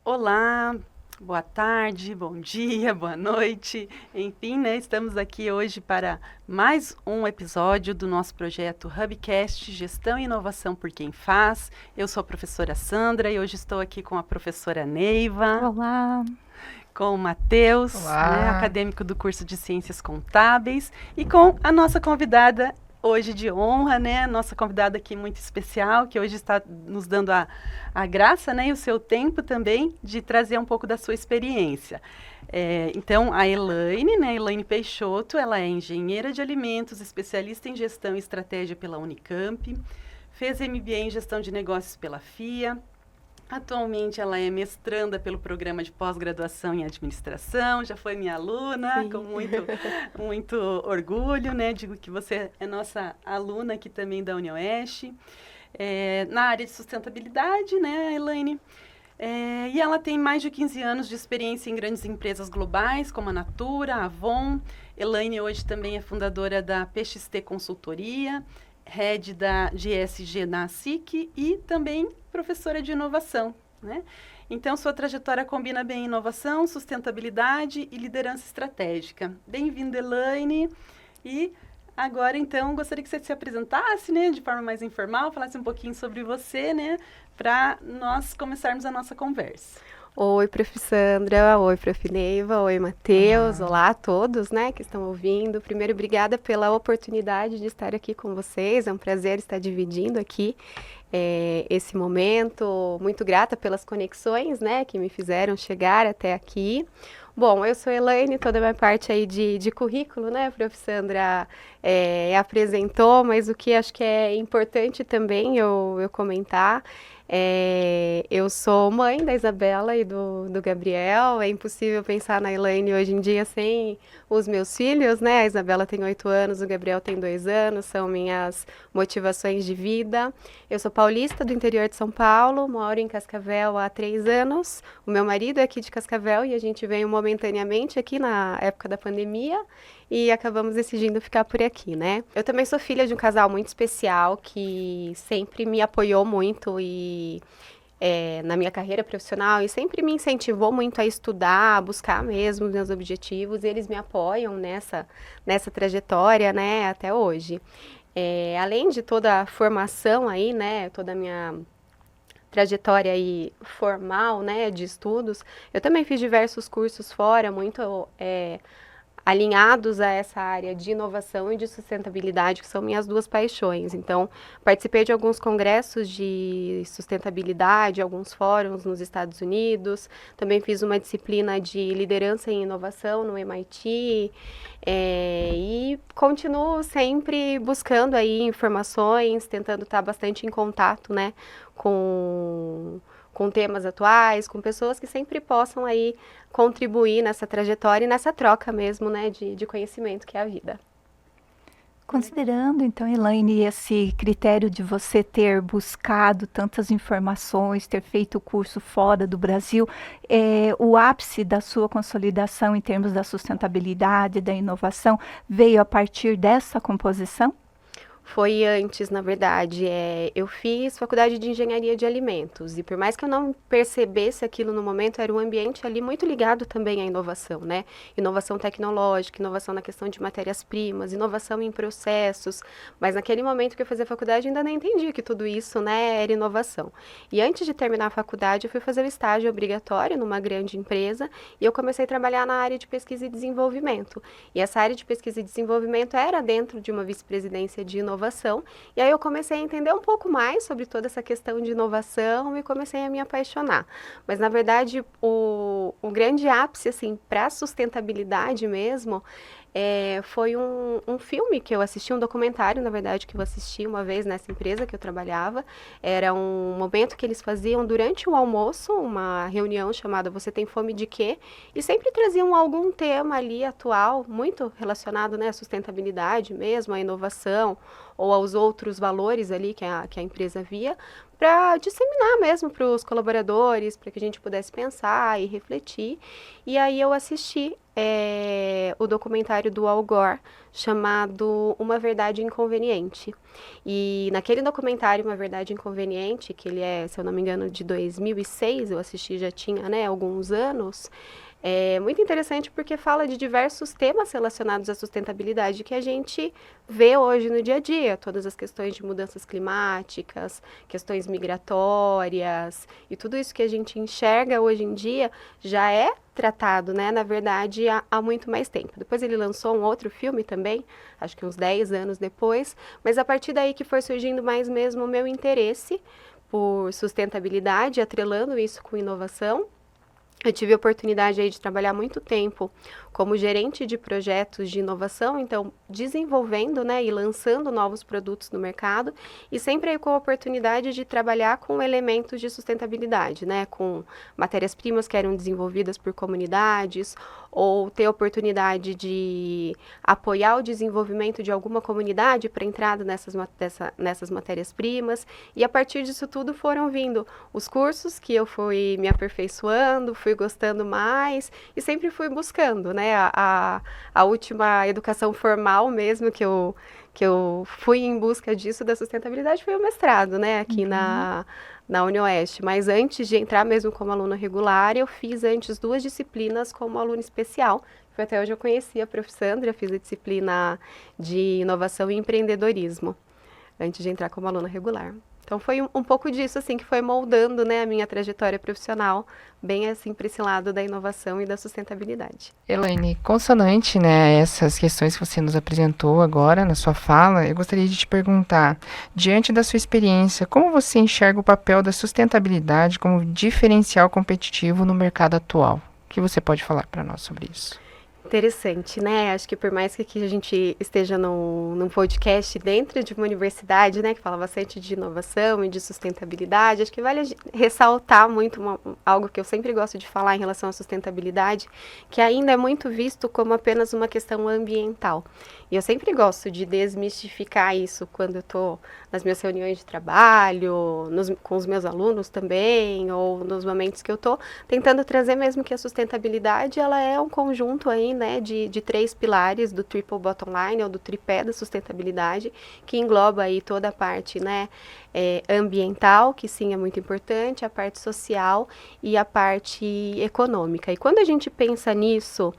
Olá, boa tarde, bom dia, boa noite. Enfim, né, estamos aqui hoje para mais um episódio do nosso projeto Hubcast Gestão e Inovação por Quem Faz. Eu sou a professora Sandra e hoje estou aqui com a professora Neiva. Olá. Com o Matheus, né, acadêmico do curso de Ciências Contábeis, e com a nossa convidada hoje de honra, né, nossa convidada aqui muito especial, que hoje está nos dando a graça, né, e o seu tempo também de trazer um pouco da sua experiência. Então, a Elaine, né, Elaine Peixoto, ela é engenheira de alimentos, especialista em gestão e estratégia pela Unicamp, fez MBA em gestão de negócios pela FIA. Atualmente ela é mestranda pelo programa de pós-graduação em administração, já foi minha aluna, com muito orgulho, né? Digo que você é nossa aluna aqui também da UniOeste, na área de sustentabilidade, né, Elaine? E ela tem mais de 15 anos de experiência em grandes empresas globais, como a Natura, a Avon. Elaine hoje também é fundadora da PXT Consultoria, head de ESG na SIC e também professora de inovação, né? Então, sua trajetória combina bem inovação, sustentabilidade e liderança estratégica. Bem-vinda, Elaine. E agora, então, gostaria que você se apresentasse, né, de forma mais informal, falasse um pouquinho sobre você, né, para nós começarmos a nossa conversa. Oi, Prof. Sandra, oi, Prof. Neiva, oi, Matheus, olá a todos, né, que estão ouvindo. Primeiro, obrigada pela oportunidade de estar aqui com vocês, é um prazer estar dividindo aqui esse momento. Muito grata pelas conexões, né, que me fizeram chegar até aqui. Bom, eu sou Elaine, toda a minha parte aí de currículo, né, Prof. Sandra apresentou, mas o que acho que é importante também eu comentar, eu sou mãe da Isabela e do Gabriel. É impossível pensar na Elaine hoje em dia sem os meus filhos, né? A Isabela tem 8 anos, o Gabriel tem 2 anos, são minhas motivações de vida. Eu sou paulista do interior de São Paulo, moro em Cascavel há 3 anos. O meu marido é aqui de Cascavel e a gente veio momentaneamente aqui na época da pandemia e acabamos decidindo ficar por aqui, né? Eu também sou filha de um casal muito especial que sempre me apoiou muito na minha carreira profissional e sempre me incentivou muito a estudar, a buscar mesmo meus objetivos, e eles me apoiam nessa trajetória, né, até hoje. Além de toda a formação aí, né, toda a minha trajetória aí formal, né, de estudos, eu também fiz diversos cursos fora, muito alinhados a essa área de inovação e de sustentabilidade, que são minhas duas paixões. Então, participei de alguns congressos de sustentabilidade, alguns fóruns nos Estados Unidos, também fiz uma disciplina de liderança em inovação no MIT, e continuo sempre buscando aí informações, tentando estar bastante em contato, né, com temas atuais, com pessoas que sempre possam aí contribuir nessa trajetória e nessa troca mesmo, né, de conhecimento que é a vida. Considerando, então, Elaine, esse critério de você ter buscado tantas informações, ter feito o curso fora do Brasil, o ápice da sua consolidação em termos da sustentabilidade, da inovação, veio a partir dessa composição? Foi antes, na verdade. Eu fiz faculdade de engenharia de alimentos e por mais que eu não percebesse aquilo no momento, era um ambiente ali muito ligado também à inovação, né? Inovação tecnológica, inovação na questão de matérias-primas, inovação em processos, mas naquele momento que eu fazia faculdade ainda não entendia que tudo isso, né, era inovação. E antes de terminar a faculdade, eu fui fazer o estágio obrigatório numa grande empresa e eu comecei a trabalhar na área de pesquisa e desenvolvimento. E essa área de pesquisa e desenvolvimento era dentro de uma vice-presidência de inovação, e aí eu comecei a entender um pouco mais sobre toda essa questão de inovação e comecei a me apaixonar. Mas, na verdade, o grande ápice, assim, para a sustentabilidade mesmo, foi um filme que eu assisti, um documentário, na verdade, que eu assisti uma vez nessa empresa que eu trabalhava. Era um momento que eles faziam durante o almoço, uma reunião chamada Você Tem Fome de Quê? E sempre traziam algum tema ali atual, muito relacionado, né, à sustentabilidade mesmo, à inovação, ou aos outros valores ali que a empresa via, para disseminar mesmo para os colaboradores, para que a gente pudesse pensar e refletir. E aí eu assisti é o documentário do Al Gore, chamado Uma Verdade Inconveniente. E naquele documentário, Uma Verdade Inconveniente, que ele é, se eu não me engano, de 2006, eu assisti já tinha, né, alguns anos, é muito interessante porque fala de diversos temas relacionados à sustentabilidade que a gente vê hoje no dia a dia, todas as questões de mudanças climáticas, questões migratórias, e tudo isso que a gente enxerga hoje em dia já é tratado, né, na verdade, há muito mais tempo. Depois ele lançou um outro filme também, acho que uns 10 anos depois, mas a partir daí que foi surgindo mais mesmo o meu interesse por sustentabilidade, atrelando isso com inovação. Eu tive a oportunidade aí de trabalhar muito tempo como gerente de projetos de inovação, então desenvolvendo, né, e lançando novos produtos no mercado, e sempre aí com a oportunidade de trabalhar com elementos de sustentabilidade, né, com matérias-primas que eram desenvolvidas por comunidades, ou ter a oportunidade de apoiar o desenvolvimento de alguma comunidade para entrada nessas matérias-primas, e a partir disso tudo foram vindo os cursos que eu fui me aperfeiçoando, fui gostando mais, e sempre fui buscando, né, a última educação formal mesmo que eu fui em busca disso, da sustentabilidade, foi o mestrado, né, aqui na UniOeste. Mas antes de entrar mesmo como aluna regular, eu fiz antes 2 disciplinas como aluna especial. Foi até hoje eu conheci a Prof. Sandra, fiz a disciplina de inovação e empreendedorismo, antes de entrar como aluna regular. Então foi um pouco disso, assim, que foi moldando, né, a minha trajetória profissional, bem assim para esse lado da inovação e da sustentabilidade. Elaine, consonante, né, a essas questões que você nos apresentou agora na sua fala, eu gostaria de te perguntar, diante da sua experiência, como você enxerga o papel da sustentabilidade como diferencial competitivo no mercado atual? O que você pode falar para nós sobre isso? Interessante, né? Acho que por mais que aqui a gente esteja num podcast dentro de uma universidade, né, que fala bastante de inovação e de sustentabilidade, acho que vale ressaltar muito algo que eu sempre gosto de falar em relação à sustentabilidade, que ainda é muito visto como apenas uma questão ambiental. E eu sempre gosto de desmistificar isso quando eu estou nas minhas reuniões de trabalho, com os meus alunos também, ou nos momentos que eu estou tentando trazer mesmo que a sustentabilidade, ela é um conjunto aí, né, de 3 pilares do triple bottom line, ou do tripé da sustentabilidade, que engloba aí toda a parte, né, ambiental, que sim é muito importante, a parte social e a parte econômica. E quando a gente pensa nisso,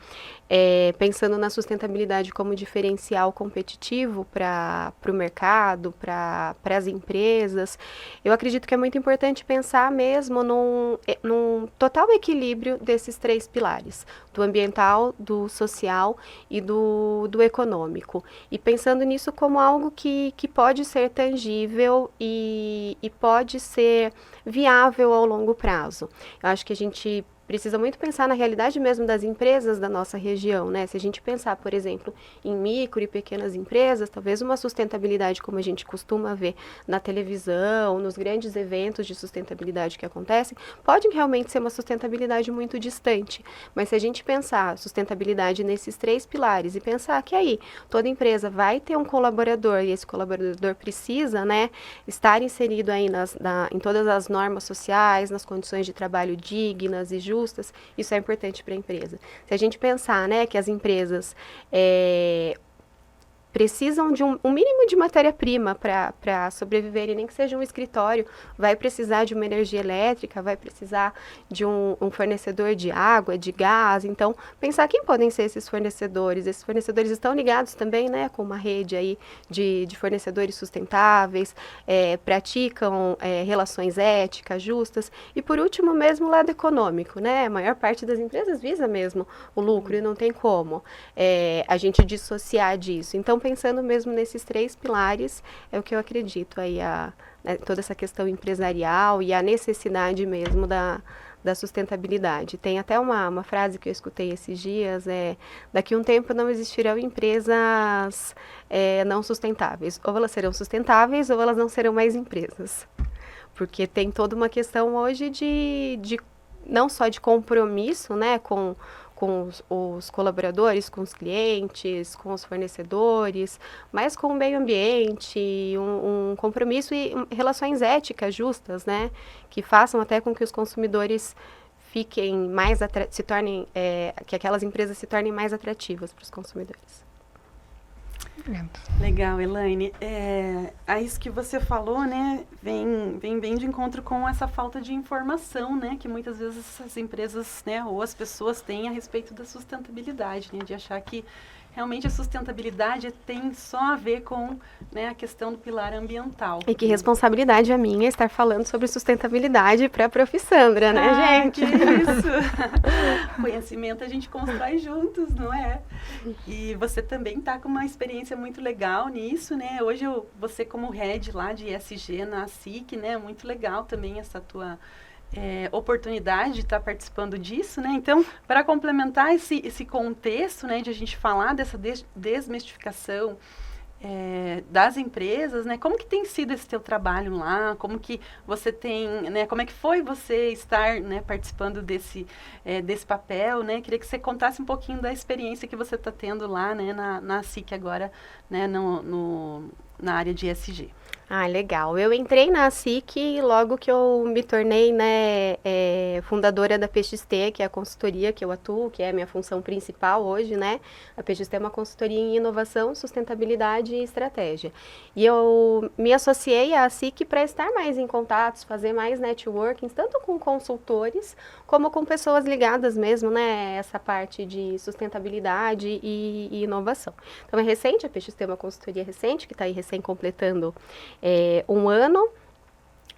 pensando na sustentabilidade como diferencial competitivo para o mercado, para as empresas, eu acredito que é muito importante pensar mesmo num total equilíbrio desses 3 pilares, do ambiental, do social e do econômico. E pensando nisso como algo que pode ser tangível e pode ser viável ao longo prazo. Eu acho que a gente precisa muito pensar na realidade mesmo das empresas da nossa região, né? Se a gente pensar, por exemplo, em micro e pequenas empresas, talvez uma sustentabilidade como a gente costuma ver na televisão, nos grandes eventos de sustentabilidade que acontecem, pode realmente ser uma sustentabilidade muito distante. Mas se a gente pensar sustentabilidade nesses 3 pilares e pensar que aí toda empresa vai ter um colaborador e esse colaborador precisa, né, estar inserido aí em todas as normas sociais, nas condições de trabalho dignas e justas, isso é importante para a empresa. Se a gente pensar, né, que as empresas precisam de um mínimo de matéria-prima para sobreviverem, nem que seja um escritório, vai precisar de uma energia elétrica, vai precisar de um fornecedor de água, de gás. Então, pensar quem podem ser esses fornecedores. Esses fornecedores estão ligados também, né, com uma rede aí de fornecedores sustentáveis, praticam relações éticas, justas. E, por último, mesmo o lado econômico, né? A maior parte das empresas visa mesmo o lucro e não tem como a gente dissociar disso. Então, pensando mesmo nesses 3 pilares, é o que eu acredito aí, né, toda essa questão empresarial e a necessidade mesmo da sustentabilidade. Tem até uma frase que eu escutei esses dias, daqui a um tempo não existirão empresas não sustentáveis. Ou elas serão sustentáveis ou elas não serão mais empresas. Porque tem toda uma questão hoje de não só de compromisso, né, com os colaboradores, com os clientes, com os fornecedores, mas com o meio ambiente, um compromisso e relações éticas justas, né, que façam até com que os consumidores fiquem mais que aquelas empresas se tornem mais atrativas para os consumidores. Legal, Elaine. A isso que você falou, né, vem bem de encontro com essa falta de informação, né, que muitas vezes as empresas, né, ou as pessoas têm a respeito da sustentabilidade, né, de achar que realmente a sustentabilidade tem só a ver com, né, a questão do pilar ambiental. E que responsabilidade a minha estar falando sobre sustentabilidade para a Prof. Sandra, né, gente? Que isso! Conhecimento a gente constrói juntos, não é? E você também está com uma experiência muito legal nisso, né? Hoje você como head lá de ESG na SIC, né? Muito legal também essa tua oportunidade de estar participando disso, né? Então, para complementar esse contexto, né, de a gente falar dessa desmistificação das empresas, né? Como que tem sido esse teu trabalho lá? Como que você tem, né? Como é que foi você estar, né, participando desse papel, né? Queria que você contasse um pouquinho da experiência que você está tendo lá, né, na SIC agora, né, na área de ESG. Ah, legal. Eu entrei na SIC logo que eu me tornei, né, fundadora da PXT, que é a consultoria que eu atuo, que é a minha função principal hoje, né? A PXT é uma consultoria em inovação, sustentabilidade e estratégia. E eu me associei à SIC para estar mais em contatos, fazer mais networking, tanto com consultores, como com pessoas ligadas mesmo, né, essa parte de sustentabilidade e inovação. Então, é recente, a PXT é uma consultoria recente, que está aí recém-completando um ano,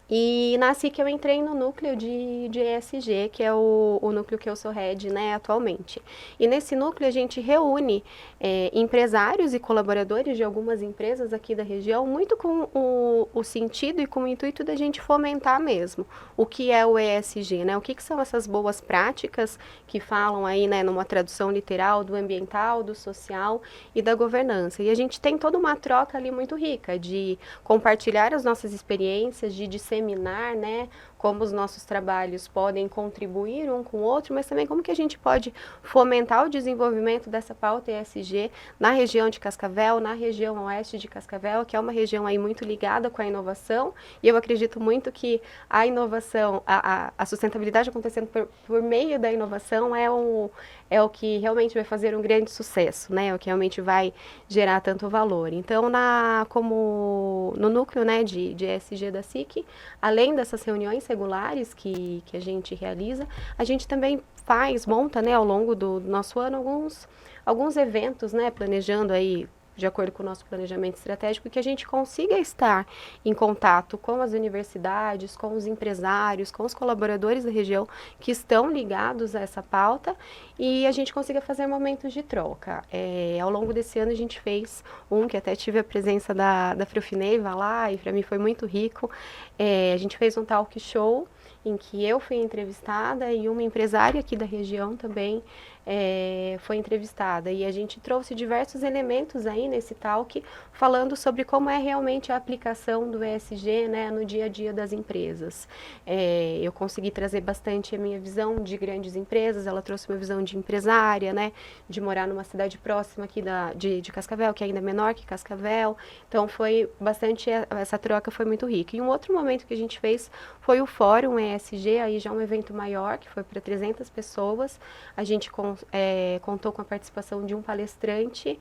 e na SIC eu entrei no núcleo de ESG, que é o núcleo que eu sou head, né, atualmente. E nesse núcleo a gente reúne empresários e colaboradores de algumas empresas aqui da região, muito com o sentido e com o intuito da gente fomentar mesmo o que é o ESG, né, o que são essas boas práticas que falam aí, né, numa tradução literal do ambiental, do social e da governança. E a gente tem toda uma troca ali muito rica de compartilhar as nossas experiências, de disseminar, né, como os nossos trabalhos podem contribuir um com o outro, mas também como que a gente pode fomentar o desenvolvimento dessa pauta ESG na região de Cascavel, na região oeste de Cascavel, que é uma região aí muito ligada com a inovação, e eu acredito muito que a inovação, a sustentabilidade acontecendo por meio da inovação é o que realmente vai fazer um grande sucesso, né? O que realmente vai gerar tanto valor. Então, como no núcleo, né, de ESG da SIC, além dessas reuniões regulares que a gente realiza, a gente também monta, né, ao longo do nosso ano alguns eventos, né, planejando aí de acordo com o nosso planejamento estratégico, que a gente consiga estar em contato com as universidades, com os empresários, com os colaboradores da região que estão ligados a essa pauta e a gente consiga fazer momentos de troca. Ao longo desse ano a gente fez que até tive a presença da Prof. Neiva lá e para mim foi muito rico. A gente fez um talk show em que eu fui entrevistada e uma empresária aqui da região também foi entrevistada. E a gente trouxe diversos elementos aí nesse talk, falando sobre como é realmente a aplicação do ESG, né, no dia a dia das empresas. Eu consegui trazer bastante a minha visão de grandes empresas, ela trouxe uma visão de empresária, né, de morar numa cidade próxima aqui de Cascavel, que é ainda menor que Cascavel. Então foi bastante, essa troca foi muito rica. E um outro momento que a gente fez foi o Fórum ESG, aí já um evento maior, que foi para 300 pessoas. A gente contou com a participação de um palestrante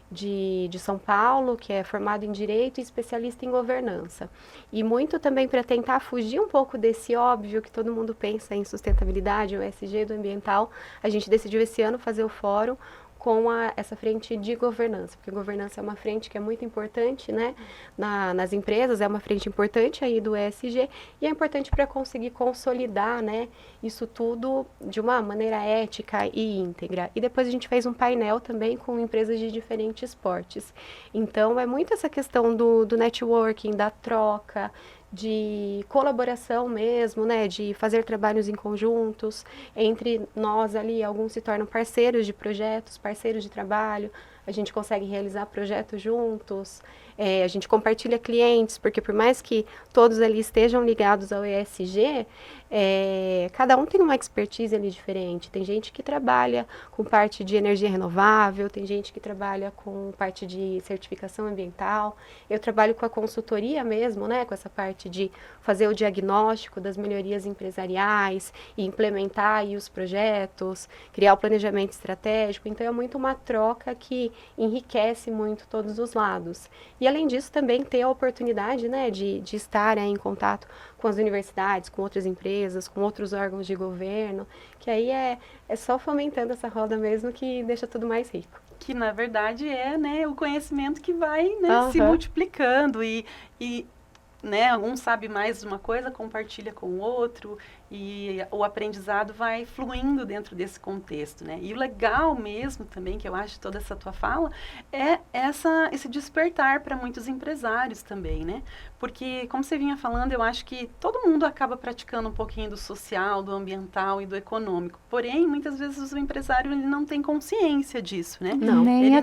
de São Paulo, que é formado em Direito e especialista em governança. E muito também para tentar fugir um pouco desse óbvio que todo mundo pensa em sustentabilidade, o ESG do ambiental, a gente decidiu esse ano fazer o fórum com essa frente de governança, porque governança é uma frente que é muito importante, né, nas empresas, é uma frente importante aí do ESG e é importante para conseguir consolidar, né, isso tudo de uma maneira ética e íntegra. E depois a gente fez um painel também com empresas de diferentes portes. Então é muito essa questão do networking, da troca, de colaboração mesmo, né, de fazer trabalhos em conjuntos, entre nós ali, alguns se tornam parceiros de projetos, parceiros de trabalho, a gente consegue realizar projetos juntos, a gente compartilha clientes, porque por mais que todos ali estejam ligados ao ESG, cada um tem uma expertise ali diferente. Tem gente que trabalha com parte de energia renovável, tem gente que trabalha com parte de certificação ambiental. Eu trabalho com a consultoria mesmo, né, com essa parte de fazer o diagnóstico das melhorias empresariais e implementar aí os projetos, criar o planejamento estratégico. Então, é muito uma troca que enriquece muito todos os lados. E, além disso, também ter a oportunidade, né, de estar em contato com as universidades, com outras empresas, com outros órgãos de governo, que aí é só fomentando essa roda mesmo que deixa tudo mais rico. Que, na verdade, né, o conhecimento que vai, né, se multiplicando e né, um sabe mais de uma coisa, compartilha com o outro e o aprendizado vai fluindo dentro desse contexto, né? E o legal mesmo também, que eu acho toda essa tua fala, é esse despertar para muitos empresários também, né? Porque, como você vinha falando, eu acho que todo mundo acaba praticando um pouquinho do social, do ambiental e do econômico. Porém, muitas vezes o empresário ele não tem consciência disso, né? Não. Nem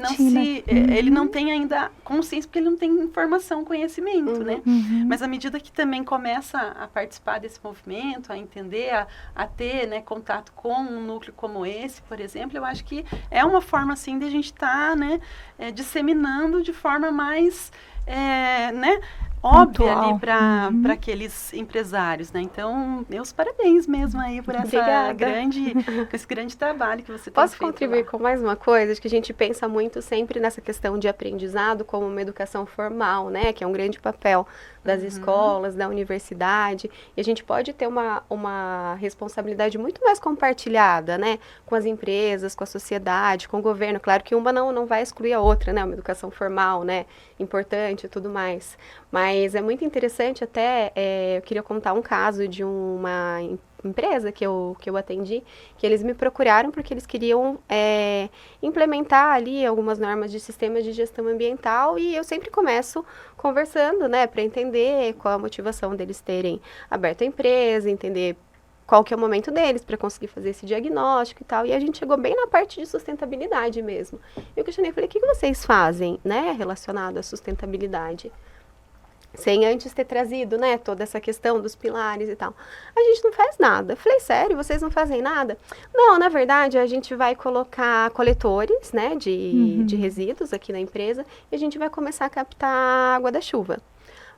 Ele não tem ainda consciência porque ele não tem informação, conhecimento, né? Mas à medida que também começa a participar desse movimento, a entender, a ter, né, contato com um núcleo como esse, por exemplo, eu acho que é uma forma, assim, de a gente estar, né, disseminando de forma mais, né, óbvia ali para aqueles empresários, né? Então, meus parabéns mesmo aí por esse grande trabalho que você tem feito. Posso contribuir com mais uma coisa? Acho que a gente pensa muito sempre nessa questão de aprendizado como uma educação formal, né? Que é um grande papel das escolas, da universidade, e a gente pode ter uma responsabilidade muito mais compartilhada, né, com as empresas, com a sociedade, com o governo. Claro que uma não vai excluir a outra, né, uma educação formal, né, importante e tudo mais. Mas é muito interessante até, eu queria contar um caso de uma empresa que eu atendi, que eles me procuraram porque eles queriam implementar ali algumas normas de sistemas de gestão ambiental, e eu sempre começo conversando, né, para entender qual a motivação deles terem aberto a empresa, entender qual que é o momento deles para conseguir fazer esse diagnóstico e tal. E a gente chegou bem na parte de sustentabilidade mesmo. Eu questionei, falei, o que vocês fazem, né, relacionado à sustentabilidade? Sem antes ter trazido, né, toda essa questão dos pilares e tal. A gente não faz nada. Eu falei, sério, vocês não fazem nada? Não, na verdade, a gente vai colocar coletores, né, de resíduos aqui na empresa, e a gente vai começar a captar água da chuva.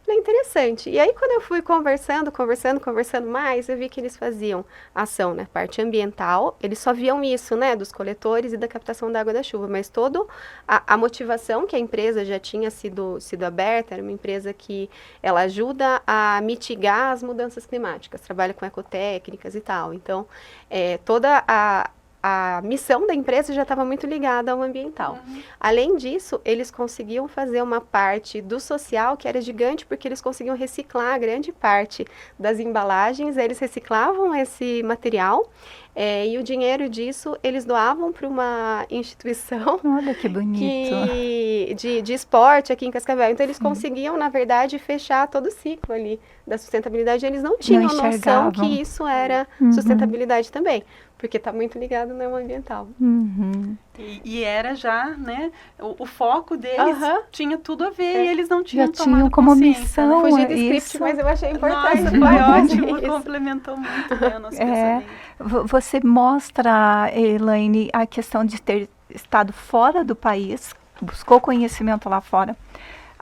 Falei, interessante. E aí, quando eu fui conversando mais, eu vi que eles faziam ação na parte ambiental, eles só viam isso, né, dos coletores e da captação da água da chuva, mas toda a motivação que a empresa já tinha sido aberta, era uma empresa que ela ajuda a mitigar as mudanças climáticas, trabalha com ecotécnicas e tal. Então, toda a missão da empresa já estava muito ligada ao ambiental. Além disso, eles conseguiam fazer uma parte do social que era gigante, porque eles conseguiam reciclar grande parte das embalagens, eles reciclavam esse material, e o dinheiro disso eles doavam para uma instituição. Olha que bonito. De esporte aqui em Cascavel. Então, eles conseguiam, na verdade, fechar todo o ciclo ali da sustentabilidade. Eles não tinham noção que isso era sustentabilidade também, porque está muito ligado no meio ambiental. E era já, né, o foco deles tinha tudo a ver, e eles não tinham já tinham como missão. Fugi do script, mas eu achei importante. Nossa, foi ótimo, complementou muito, né, o nosso pensamento. Você mostra, Elaine, a questão de ter estado fora do país, buscou conhecimento lá fora,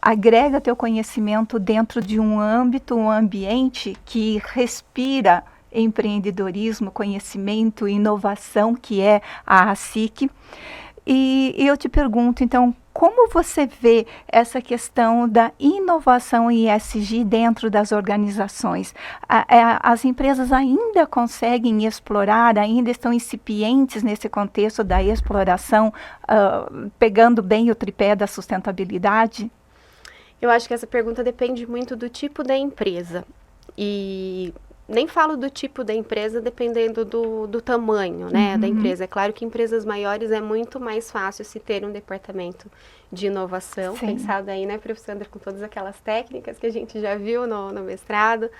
agrega teu conhecimento dentro de um âmbito, um ambiente que respira empreendedorismo, conhecimento e inovação, que é a ASIC. E eu te pergunto, então, como você vê essa questão da inovação ESG dentro das organizações? As empresas ainda conseguem explorar, ainda estão incipientes nesse contexto da exploração, pegando bem o tripé da sustentabilidade? Eu acho que essa pergunta depende muito do tipo da empresa. E nem falo do tipo da empresa dependendo do tamanho, né, da empresa. É claro que em empresas maiores é muito mais fácil se ter um departamento de inovação, Sim. pensado aí, né, professora Sandra, com todas aquelas técnicas que a gente já viu no mestrado,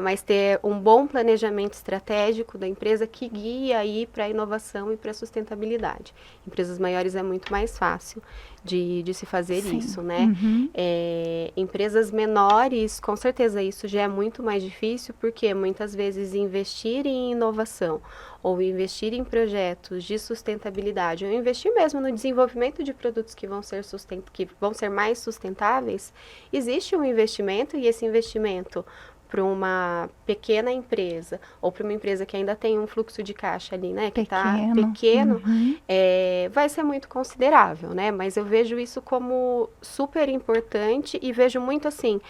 mas ter um bom planejamento estratégico da empresa que guia aí para a inovação e para a sustentabilidade. Empresas maiores é muito mais fácil de se fazer Sim. isso, né? Uhum. Empresas menores, com certeza isso já é muito mais difícil, porque muitas vezes investir em inovação ou investir em projetos de sustentabilidade, ou investir mesmo no desenvolvimento de produtos que vão ser mais sustentáveis, existe um investimento, e esse investimento para uma pequena empresa ou para uma empresa que ainda tem um fluxo de caixa ali, né, que está pequeno, vai ser muito considerável, né? Mas eu vejo isso como super importante e vejo muito assim,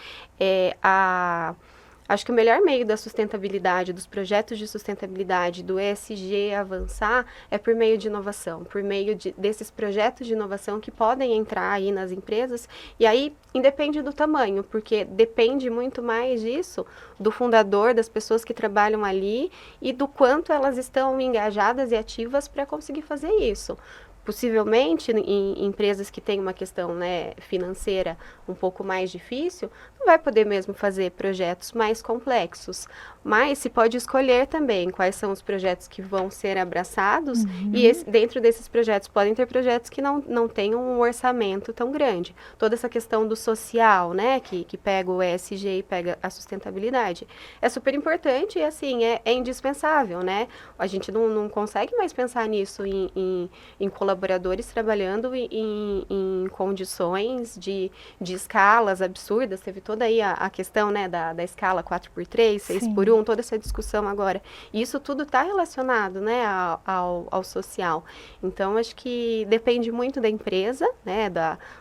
acho que o melhor meio da sustentabilidade, dos projetos de sustentabilidade, do ESG avançar, é por meio de inovação, por meio desses projetos de inovação que podem entrar aí nas empresas, e aí independe do tamanho, porque depende muito mais disso, do fundador, das pessoas que trabalham ali, e do quanto elas estão engajadas e ativas para conseguir fazer isso. Possivelmente, em empresas que têm uma questão, né, financeira um pouco mais difícil, não vai poder mesmo fazer projetos mais complexos, mas se pode escolher também quais são os projetos que vão ser abraçados, e dentro desses projetos podem ter projetos que não tenham um orçamento tão grande. Toda essa questão do social, né, que pega o ESG e pega a sustentabilidade, é super importante e, assim, é indispensável, né? A gente não consegue mais pensar nisso em colaboradores trabalhando em condições de escalas absurdas. Teve toda aí a questão, né, da escala 4x3, 6x1, toda essa discussão agora. E isso tudo está relacionado, né, ao social. Então, acho que depende muito da empresa, né,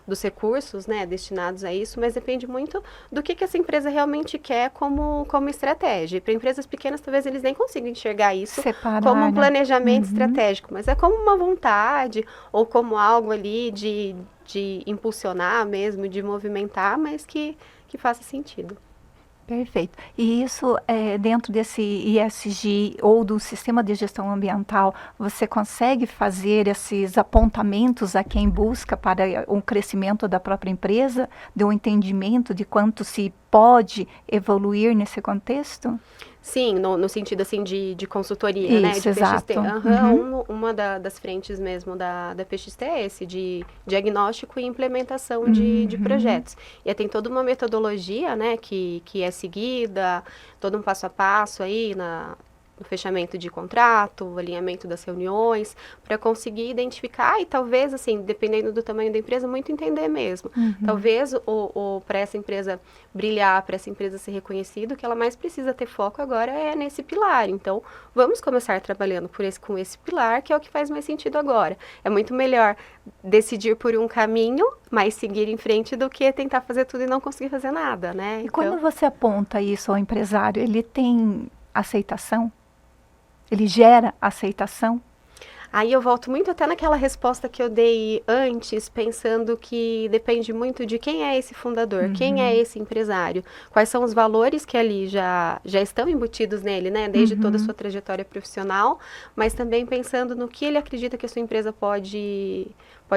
dos recursos, né, destinados a isso, mas depende muito do que essa empresa realmente quer como estratégia. Para empresas pequenas, talvez eles nem consigam enxergar isso como um planejamento estratégico, mas é como uma vontade ou como algo ali de impulsionar mesmo, de movimentar, mas que faça sentido. Perfeito. E isso, dentro desse ESG ou do sistema de gestão ambiental, você consegue fazer esses apontamentos a quem busca para o crescimento da própria empresa, de um entendimento de quanto se pode evoluir nesse contexto? Sim, no sentido assim de consultoria, isso, né? De exato. PXT. Uma das frentes mesmo da PXT é esse, de diagnóstico e implementação de projetos. E aí tem toda uma metodologia, né, que é seguida, todo um passo a passo aí no fechamento de contrato, alinhamento das reuniões, para conseguir identificar e talvez, assim, dependendo do tamanho da empresa, muito entender mesmo. Talvez para essa empresa brilhar, para essa empresa ser reconhecida, o que ela mais precisa ter foco agora é nesse pilar. Então, vamos começar trabalhando com esse pilar, que é o que faz mais sentido agora. É muito melhor decidir por um caminho, mas seguir em frente, do que tentar fazer tudo e não conseguir fazer nada, né? E quando você aponta isso ao empresário, ele tem aceitação? Ele gera aceitação? Aí eu volto muito até naquela resposta que eu dei antes, pensando que depende muito de quem é esse fundador, quem é esse empresário, quais são os valores que ali já estão embutidos nele, né, desde toda a sua trajetória profissional, mas também pensando no que ele acredita que a sua empresa pode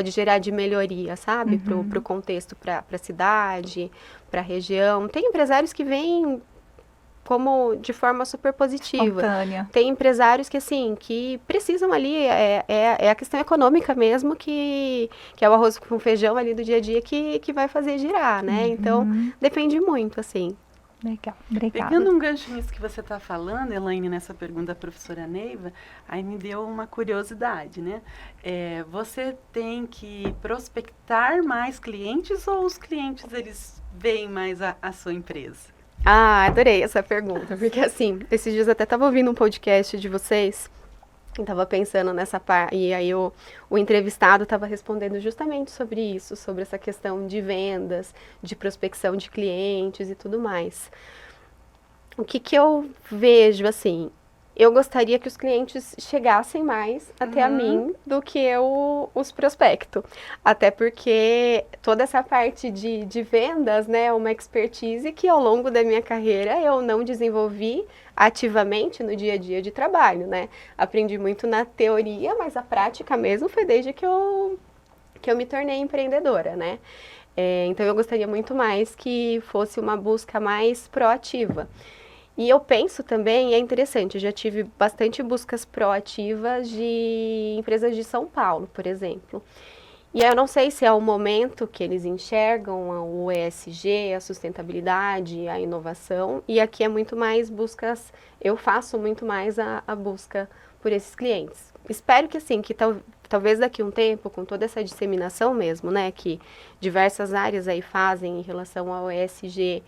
gerar de melhoria, sabe, para o contexto, para a cidade, para a região. Tem empresários que vêm como de forma super positiva. Espontânea. Tem empresários que, assim, que precisam ali, é a questão econômica mesmo, que é o arroz com feijão ali do dia a dia que vai fazer girar, né? Então, depende muito, assim. Legal, obrigada. Pegando um gancho nisso que você está falando, Elaine, nessa pergunta da professora Neiva, aí me deu uma curiosidade, né? Você tem que prospectar mais clientes ou os clientes, eles veem mais a sua empresa? Ah, adorei essa pergunta, porque assim, esses dias eu até estava ouvindo um podcast de vocês, e estava pensando nessa parte, e aí o entrevistado estava respondendo justamente sobre isso, sobre essa questão de vendas, de prospecção de clientes e tudo mais. O que eu vejo, assim, eu gostaria que os clientes chegassem mais até a mim do que eu os prospecto. Até porque toda essa parte de vendas, né, é uma expertise que ao longo da minha carreira eu não desenvolvi ativamente no dia a dia de trabalho, né? Aprendi muito na teoria, mas a prática mesmo foi desde que eu que eu me tornei empreendedora, né? Então eu gostaria muito mais que fosse uma busca mais proativa. E eu penso também, é interessante, eu já tive bastante buscas proativas de empresas de São Paulo, por exemplo. E eu não sei se é o momento que eles enxergam o ESG, a sustentabilidade, a inovação, e aqui é muito mais buscas, eu faço muito mais a busca por esses clientes. Espero que assim, que talvez daqui a um tempo, com toda essa disseminação mesmo, né, que diversas áreas aí fazem em relação ao ESG,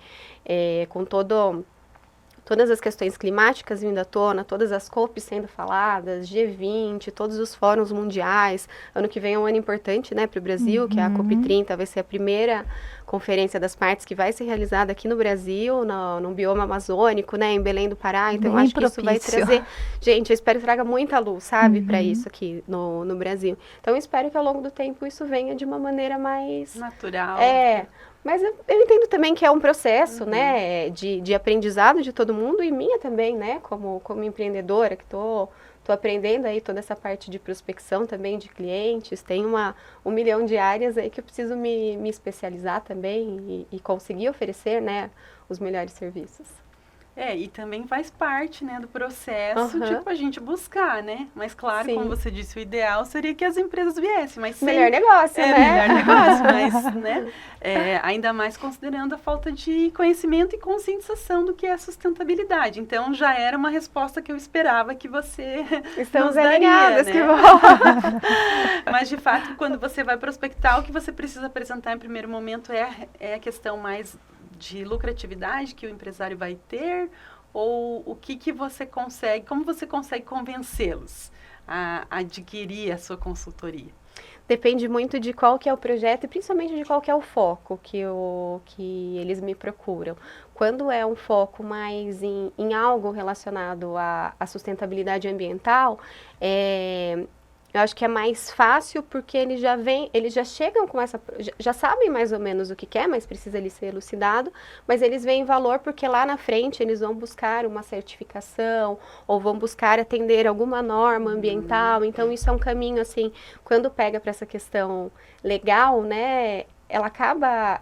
com todas as questões climáticas vindo à tona, todas as COPs sendo faladas, G20, todos os fóruns mundiais. Ano que vem é um ano importante, né, para o Brasil, que é a COP30, vai ser a primeira conferência das partes que vai ser realizada aqui no Brasil, no bioma amazônico, né, em Belém do Pará. Então, Bem acho que isso vai trazer... Gente, eu espero que traga muita luz, sabe, para isso aqui no Brasil. Então, eu espero que ao longo do tempo isso venha de uma maneira mais... natural. Mas eu entendo também que é um processo, né, de aprendizado de todo mundo e minha também, né, como empreendedora, que tô aprendendo aí toda essa parte de prospecção também de clientes, tem 1 milhão de áreas aí que eu preciso me especializar também e conseguir oferecer, né, os melhores serviços. E também faz parte, né, do processo, tipo, a gente buscar, né? Mas claro, Sim. como você disse, o ideal seria que as empresas viessem, mas Melhor negócio, né? melhor negócio, mas, né, ainda mais considerando a falta de conhecimento e conscientização do que é sustentabilidade. Então, já era uma resposta que eu esperava que você Estamos nos daria, alinhadas, né? que bom! Mas, de fato, quando você vai prospectar, o que você precisa apresentar em primeiro momento é a questão mais de lucratividade que o empresário vai ter, ou o que você consegue, como você consegue convencê-los a adquirir a sua consultoria? Depende muito de qual que é o projeto e principalmente de qual que é o foco que eles me procuram. Quando é um foco mais em algo relacionado à sustentabilidade ambiental, eu acho que é mais fácil porque eles já chegam com já sabem mais ou menos o que quer, mas precisa ali ser elucidado, mas eles veem valor porque lá na frente eles vão buscar uma certificação ou vão buscar atender alguma norma ambiental, então isso é um caminho assim, quando pega para essa questão legal, né, ela acaba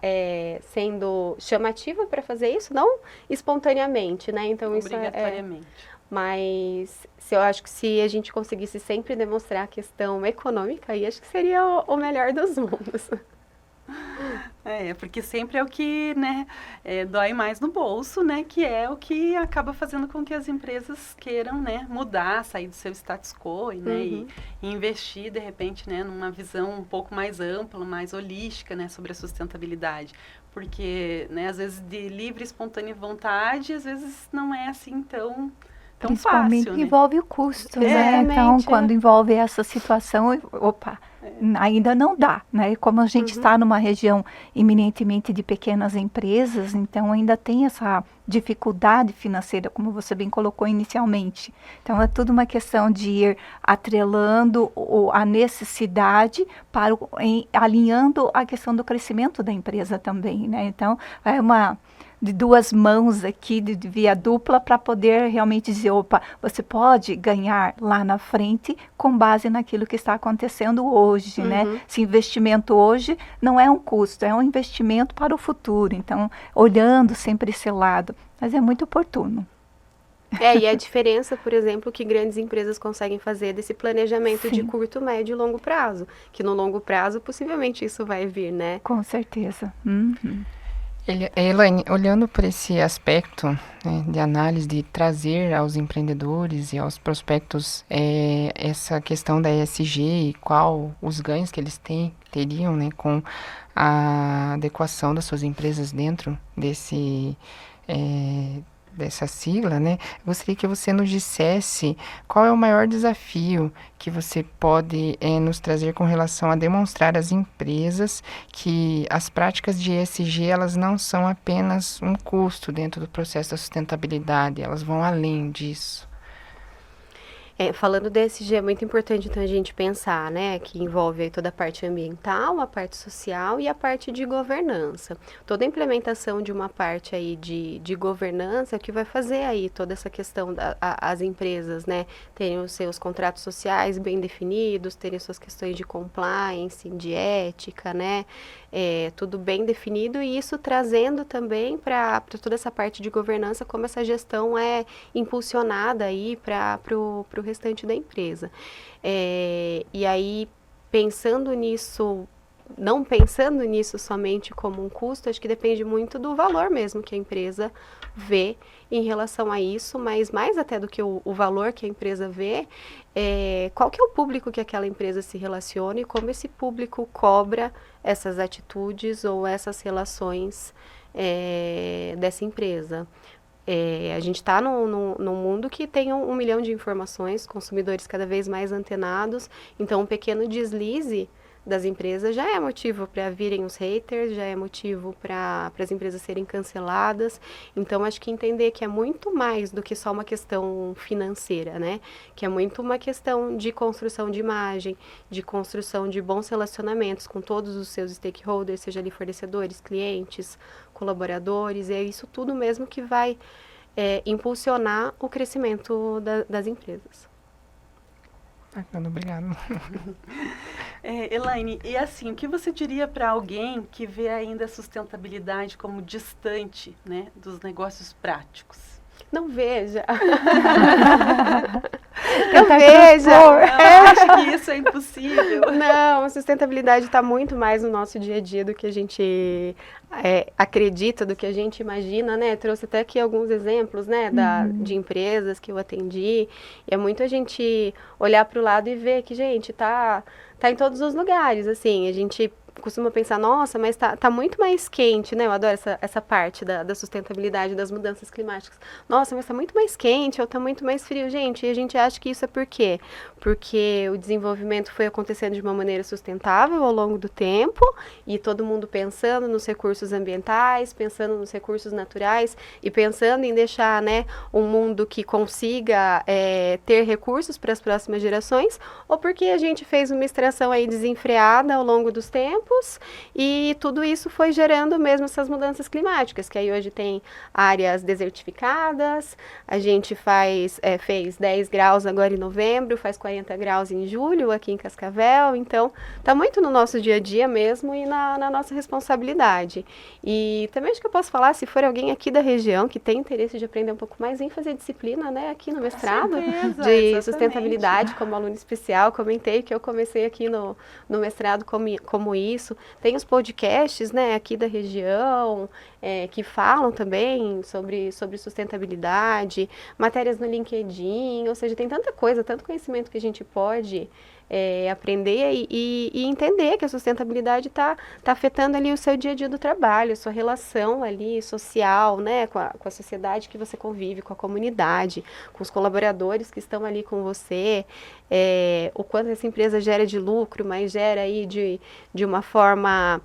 sendo chamativa para fazer isso, não espontaneamente, né, então isso obrigatoriamente. Mas eu acho que se a gente conseguisse sempre demonstrar a questão econômica, aí acho que seria o melhor dos mundos. Porque sempre é o que, né, dói mais no bolso, né, que é o que acaba fazendo com que as empresas queiram, né, mudar, sair do seu status quo, né, e investir, de repente, né, numa visão um pouco mais ampla, mais holística, né, sobre a sustentabilidade. Porque, né, às vezes de livre, espontânea vontade, às vezes não é assim tão Principalmente fácil, né? envolve o custo, né? Então, quando envolve essa situação, ainda não dá, né? Como a gente está numa região eminentemente de pequenas empresas, então ainda tem essa dificuldade financeira, como você bem colocou inicialmente. Então, é tudo uma questão de ir atrelando a necessidade alinhando a questão do crescimento da empresa também, né? Então, é uma de duas mãos aqui, de via dupla, para poder realmente dizer, você pode ganhar lá na frente com base naquilo que está acontecendo hoje, né? Esse investimento hoje não é um custo, é um investimento para o futuro. Então, olhando sempre esse lado, mas é muito oportuno. E a diferença, por exemplo, que grandes empresas conseguem fazer desse planejamento de curto, médio e longo prazo, que no longo prazo, possivelmente, isso vai vir, né? Com certeza. Elaine, olhando por esse aspecto, né, de análise, de trazer aos empreendedores e aos prospectos essa questão da ESG e qual os ganhos que eles teriam, né, com a adequação das suas empresas dentro dessa sigla, né? Eu gostaria que você nos dissesse qual é o maior desafio que você pode nos trazer com relação a demonstrar às empresas que as práticas de ESG, elas não são apenas um custo dentro do processo da sustentabilidade, elas vão além disso. Falando do ESG, é muito importante então a gente pensar, né, que envolve aí toda a parte ambiental, a parte social e a parte de governança. Toda a implementação de uma parte aí de governança que vai fazer aí toda essa questão das empresas, né, terem os seus contratos sociais bem definidos, terem suas questões de compliance, de ética, né, tudo bem definido, e isso trazendo também para toda essa parte de governança, como essa gestão é impulsionada aí para o restante da empresa. E aí, pensando nisso, não pensando nisso somente como um custo, acho que depende muito do valor mesmo que a empresa vê em relação a isso, mas mais até do que o valor que a empresa vê, qual que é o público que aquela empresa se relaciona e como esse público cobra essas atitudes ou essas relações dessa empresa. A gente está num mundo que tem 1 milhão de informações, consumidores cada vez mais antenados, então um pequeno deslize das empresas já é motivo para virem os haters, já é motivo para as empresas serem canceladas. Então, acho que entender que é muito mais do que só uma questão financeira, né? Que é muito uma questão de construção de imagem, de construção de bons relacionamentos com todos os seus stakeholders, seja ali fornecedores, clientes, colaboradores, é isso tudo mesmo que vai impulsionar o crescimento das empresas. Bacana, obrigado. Elaine, e assim, o que você diria para alguém que vê ainda a sustentabilidade como distante, né, dos negócios práticos? Não veja. Não veja. Eu acho que isso é impossível. Não, a sustentabilidade está muito mais no nosso dia a dia do que a gente acredita, do que a gente imagina, né? Trouxe até aqui alguns exemplos, né, de empresas que eu atendi. E é muito a gente olhar para o lado e ver que, gente, tá em todos os lugares, assim. A gente costuma pensar, nossa, mas tá muito mais quente, né? Eu adoro essa parte da sustentabilidade, das mudanças climáticas. Nossa, mas tá muito mais quente ou tá muito mais frio, gente. E a gente acha que isso é por quê? Porque o desenvolvimento foi acontecendo de uma maneira sustentável ao longo do tempo e todo mundo pensando nos recursos ambientais, pensando nos recursos naturais e pensando em deixar, né, um mundo que consiga ter recursos para as próximas gerações, ou porque a gente fez uma extração aí desenfreada ao longo dos tempos e tudo isso foi gerando mesmo essas mudanças climáticas, que aí hoje tem áreas desertificadas, a gente fez 10 graus agora em novembro, faz 40 graus em julho aqui em Cascavel, então está muito no nosso dia a dia mesmo e na nossa responsabilidade. E também acho que eu posso falar, se for alguém aqui da região que tem interesse de aprender um pouco mais, vem fazer disciplina, né, aqui no mestrado, de exatamente. Sustentabilidade como aluno especial, comentei que eu comecei aqui no mestrado como isso. Tem os podcasts, né, aqui da região, que falam também sobre sustentabilidade, matérias no LinkedIn, ou seja, tem tanta coisa, tanto conhecimento que a gente pode aprender e entender que a sustentabilidade está afetando ali o seu dia a dia do trabalho, a sua relação ali social, né, com a sociedade que você convive, com a comunidade, com os colaboradores que estão ali com você, o quanto essa empresa gera de lucro, mas gera aí de uma forma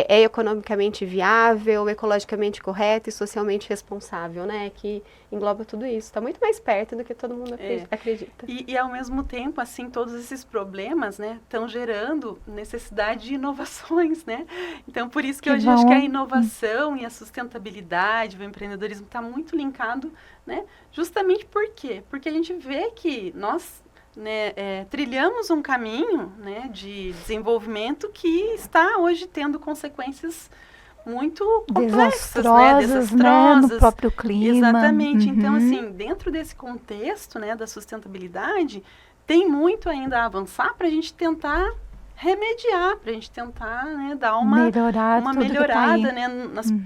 economicamente viável, ecologicamente correta e socialmente responsável, né? Que engloba tudo isso. Está muito mais perto do que todo mundo acredita. E ao mesmo tempo, assim, todos esses problemas, né, estão gerando necessidade de inovações, né? Então, por isso que hoje acho que a inovação e a sustentabilidade, o empreendedorismo está muito linkado, né? Justamente por quê? Porque a gente vê que nós trilhamos um caminho, né, de desenvolvimento que está hoje tendo consequências muito complexas, desastrosas, né, no próprio clima. Exatamente. Então, assim, dentro desse contexto, né, da sustentabilidade, tem muito ainda a avançar para a gente tentar remediar, para a gente tentar, né, dar uma melhorada, né,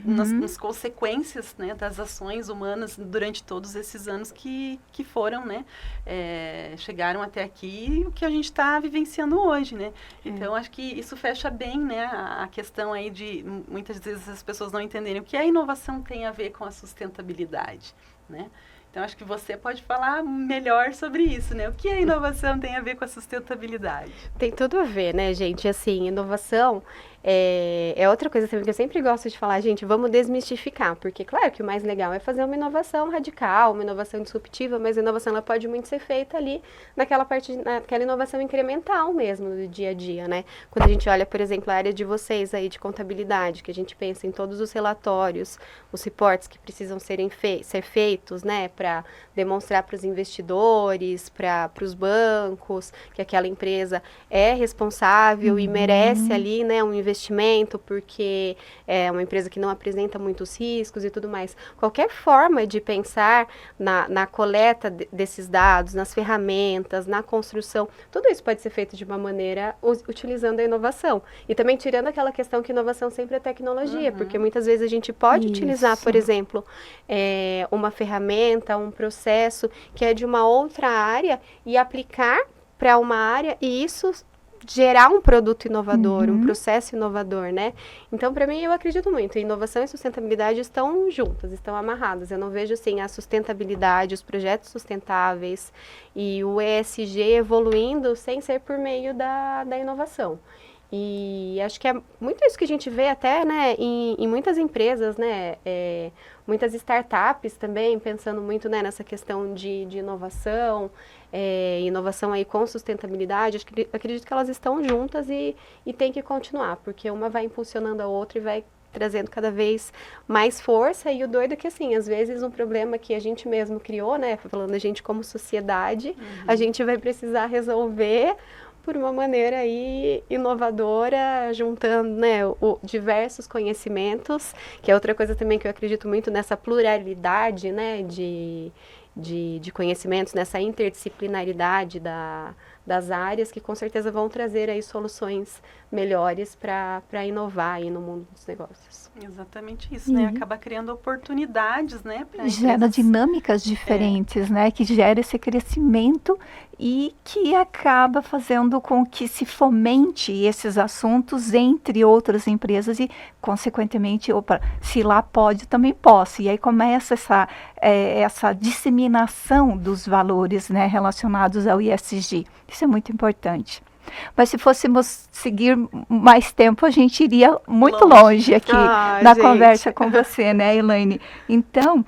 nas consequências, né, das ações humanas durante todos esses anos que foram, né, chegaram até aqui e o que a gente está vivenciando hoje, né. Então, acho que isso fecha bem, né, a questão aí de muitas vezes as pessoas não entenderem o que a inovação tem a ver com a sustentabilidade, né. Então, acho que você pode falar melhor sobre isso, né? O que a inovação tem a ver com a sustentabilidade? Tem tudo a ver, né, gente? Assim, inovação É outra coisa também que eu sempre gosto de falar, gente, vamos desmistificar, porque claro que o mais legal é fazer uma inovação radical, uma inovação disruptiva, mas a inovação ela pode muito ser feita ali naquela inovação incremental mesmo do dia a dia, né? Quando a gente olha, por exemplo, a área de vocês aí de contabilidade, que a gente pensa em todos os relatórios, os reportes que precisam ser feitos, né, para demonstrar para os investidores, para os bancos, que aquela empresa é responsável e merece ali, né, um investimento, porque é uma empresa que não apresenta muitos riscos e tudo mais. Qualquer forma de pensar na coleta desses dados, nas ferramentas, na construção, tudo isso pode ser feito de uma maneira utilizando a inovação. E também tirando aquela questão que inovação sempre é tecnologia, porque muitas vezes a gente pode utilizar, por exemplo, uma ferramenta, um processo que é de uma outra área e aplicar para uma área e isso gerar um produto inovador, um processo inovador, né? Então, para mim, eu acredito muito. Inovação e sustentabilidade estão juntas, estão amarradas. Eu não vejo, assim, a sustentabilidade, os projetos sustentáveis e o ESG evoluindo sem ser por meio da inovação. E acho que é muito isso que a gente vê até, né, em muitas empresas, né, muitas startups também, pensando muito, né, nessa questão de inovação, inovação aí com sustentabilidade. Acredito que elas estão juntas e tem que continuar, porque uma vai impulsionando a outra e vai trazendo cada vez mais força. E o doido é que, assim, às vezes um problema que a gente mesmo criou, né, falando a gente como sociedade, a gente vai precisar resolver por uma maneira aí inovadora, juntando, né, diversos conhecimentos, que é outra coisa também que eu acredito muito nessa pluralidade, né, de conhecimentos, nessa interdisciplinaridade das áreas, que com certeza vão trazer aí soluções melhores para inovar aí no mundo dos negócios. Exatamente isso, né? Acaba criando oportunidades, né? Gera dinâmicas diferentes, né? Que gera esse crescimento e que acaba fazendo com que se fomente esses assuntos entre outras empresas e, consequentemente, se lá pode, também posso. E aí começa essa disseminação dos valores, né, relacionados ao ESG. Isso é muito importante. Mas se fôssemos seguir mais tempo, a gente iria muito longe aqui na conversa com você, né, Elaine? Então,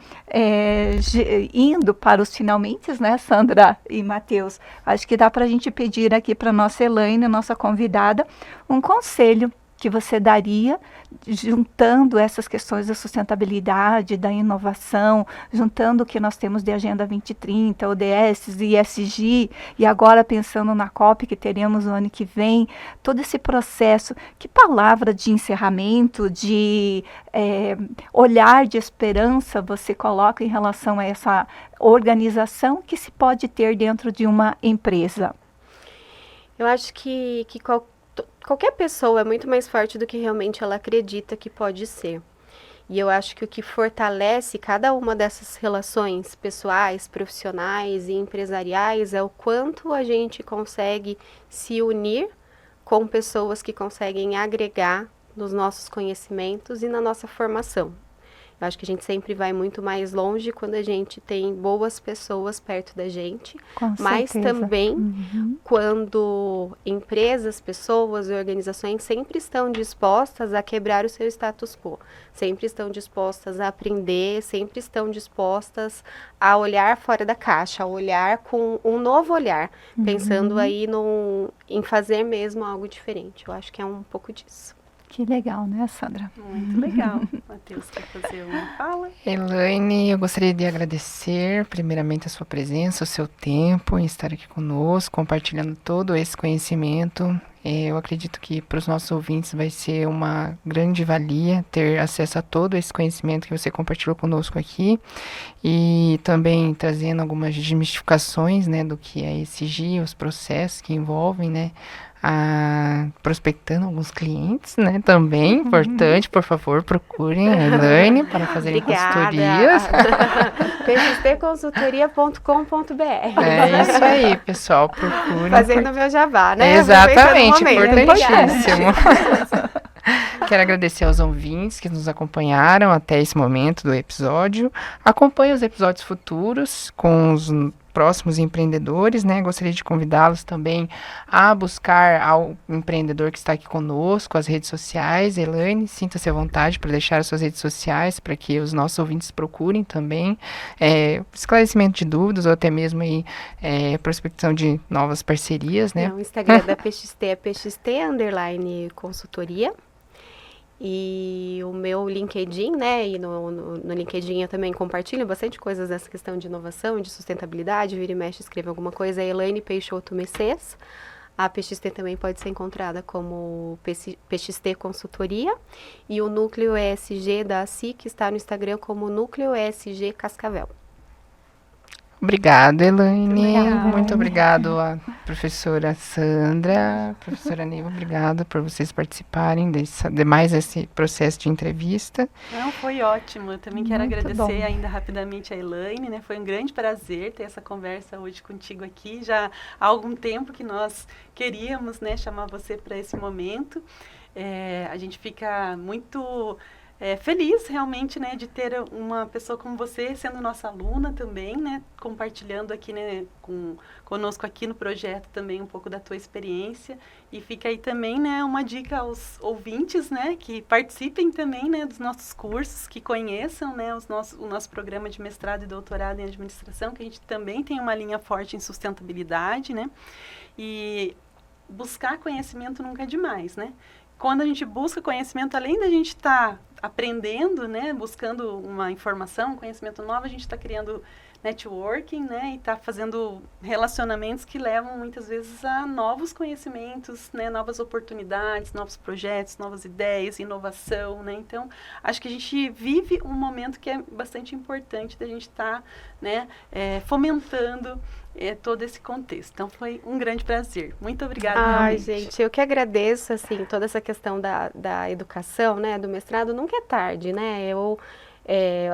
indo para os finalmente, né, Sandra e Matheus, acho que dá para a gente pedir aqui para a nossa Elaine, nossa convidada, um conselho que você daria, juntando essas questões da sustentabilidade, da inovação, juntando o que nós temos de Agenda 2030, ODS, ESG, e agora pensando na COP que teremos no ano que vem, todo esse processo, que palavra de encerramento, de olhar de esperança você coloca em relação a essa organização que se pode ter dentro de uma empresa? Eu acho que qualquer pessoa é muito mais forte do que realmente ela acredita que pode ser. E eu acho que o que fortalece cada uma dessas relações pessoais, profissionais e empresariais é o quanto a gente consegue se unir com pessoas que conseguem agregar nos nossos conhecimentos e na nossa formação. Eu acho que a gente sempre vai muito mais longe quando a gente tem boas pessoas perto da gente, mas também quando empresas, pessoas e organizações sempre estão dispostas a quebrar o seu status quo, sempre estão dispostas a aprender, sempre estão dispostas a olhar fora da caixa, a olhar com um novo olhar, pensando aí em fazer mesmo algo diferente. Eu acho que é um pouco disso. Que legal, né, Sandra? Muito legal. Matheus, quer fazer uma fala? Elaine, eu gostaria de agradecer primeiramente a sua presença, o seu tempo em estar aqui conosco, compartilhando todo esse conhecimento. Eu acredito que para os nossos ouvintes vai ser uma grande valia ter acesso a todo esse conhecimento que você compartilhou conosco aqui e também trazendo algumas desmistificações, né, do que é ESG, os processos que envolvem, né, prospectando alguns clientes, né, também, importante, por favor, procurem a Elaine para fazerem consultorias. pxpconsultoria.com.br. É isso aí, pessoal, procurem. Fazendo meu jabá, né? Exatamente, importantíssimo. Quero agradecer aos ouvintes que nos acompanharam até esse momento do episódio. Acompanhe os episódios futuros com os próximos empreendedores, né? Gostaria de convidá-los também a buscar ao empreendedor que está aqui conosco, as redes sociais. Elaine, sinta-se à vontade para deixar as suas redes sociais, para que os nossos ouvintes procurem também esclarecimento de dúvidas ou até mesmo aí, prospecção de novas parcerias, né? O Instagram da PXT é PXT_consultoria. E o meu LinkedIn, né, e no LinkedIn eu também compartilho bastante coisas dessa questão de inovação, de sustentabilidade, vira e mexe, escreve alguma coisa, é Elaine Peixoto Messias. A PXT também pode ser encontrada como PXT Consultoria, e o Núcleo ESG da SIC está no Instagram como Núcleo ESG Cascavel. Obrigado, Elaine. Muito obrigado a professora Sandra, professora Neiva, obrigado por vocês participarem de mais esse processo de entrevista. Não, foi ótimo. Eu também quero agradecer ainda rapidamente a Elaine, né? Foi um grande prazer ter essa conversa hoje contigo aqui. Já há algum tempo que nós queríamos, né, chamar você para esse momento. A gente fica muito feliz realmente, né, de ter uma pessoa como você sendo nossa aluna também, né, compartilhando aqui, né, conosco aqui no projeto também um pouco da tua experiência. E fica aí também, né, uma dica aos ouvintes, né, que participem também, né, dos nossos cursos, que conheçam, né, o nosso programa de mestrado e doutorado em administração, que a gente também tem uma linha forte em sustentabilidade, né, e buscar conhecimento nunca é demais, né. Quando a gente busca conhecimento, além da gente estar aprendendo, né, buscando uma informação, um conhecimento novo, a gente está criando networking, né, e está fazendo relacionamentos que levam muitas vezes a novos conhecimentos, né, novas oportunidades, novos projetos, novas ideias, inovação, né. Então, acho que a gente vive um momento que é bastante importante da gente estar, né, fomentando todo esse contexto. Então, foi um grande prazer. Muito obrigada, realmente. Gente, eu que agradeço, assim, toda essa questão da educação, né, do mestrado, nunca é tarde, né? Eu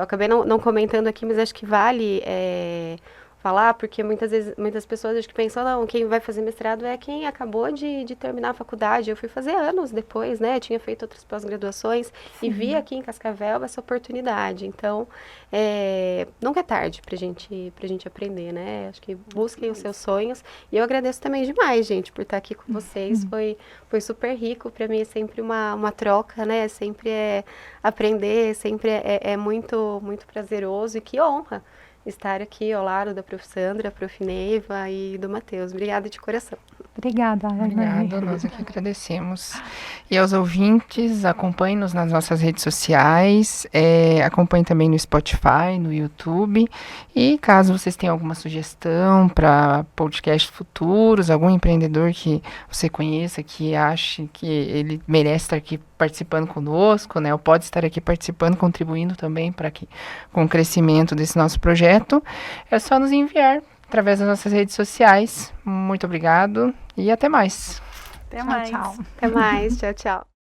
acabei não comentando aqui, mas acho que vale falar, porque muitas pessoas acho que pensam, não, quem vai fazer mestrado é quem acabou de terminar a faculdade. Eu fui fazer anos depois, né? Tinha feito outras pós-graduações e vi aqui em Cascavel essa oportunidade. Então, nunca é tarde pra gente aprender, né? Acho que busquem os seus sonhos. E eu agradeço também demais, gente, por estar aqui com vocês. Foi super rico. Pra mim é sempre uma troca, né? Sempre aprender, sempre é muito, muito prazeroso, e que honra estar aqui ao lado da Prof. Sandra, Prof. Neiva e do Matheus. Obrigada de coração. Obrigada. Obrigada, nós aqui agradecemos. E aos ouvintes, acompanhem-nos nas nossas redes sociais, acompanhem também no Spotify, no YouTube. E caso vocês tenham alguma sugestão para podcasts futuros, algum empreendedor que você conheça, que ache que ele merece estar aqui participando conosco, né, ou pode estar aqui participando, contribuindo também com o crescimento desse nosso projeto, é só nos enviar através das nossas redes sociais. Muito obrigado e até mais. Até mais. Tchau. Até mais. Tchau, tchau.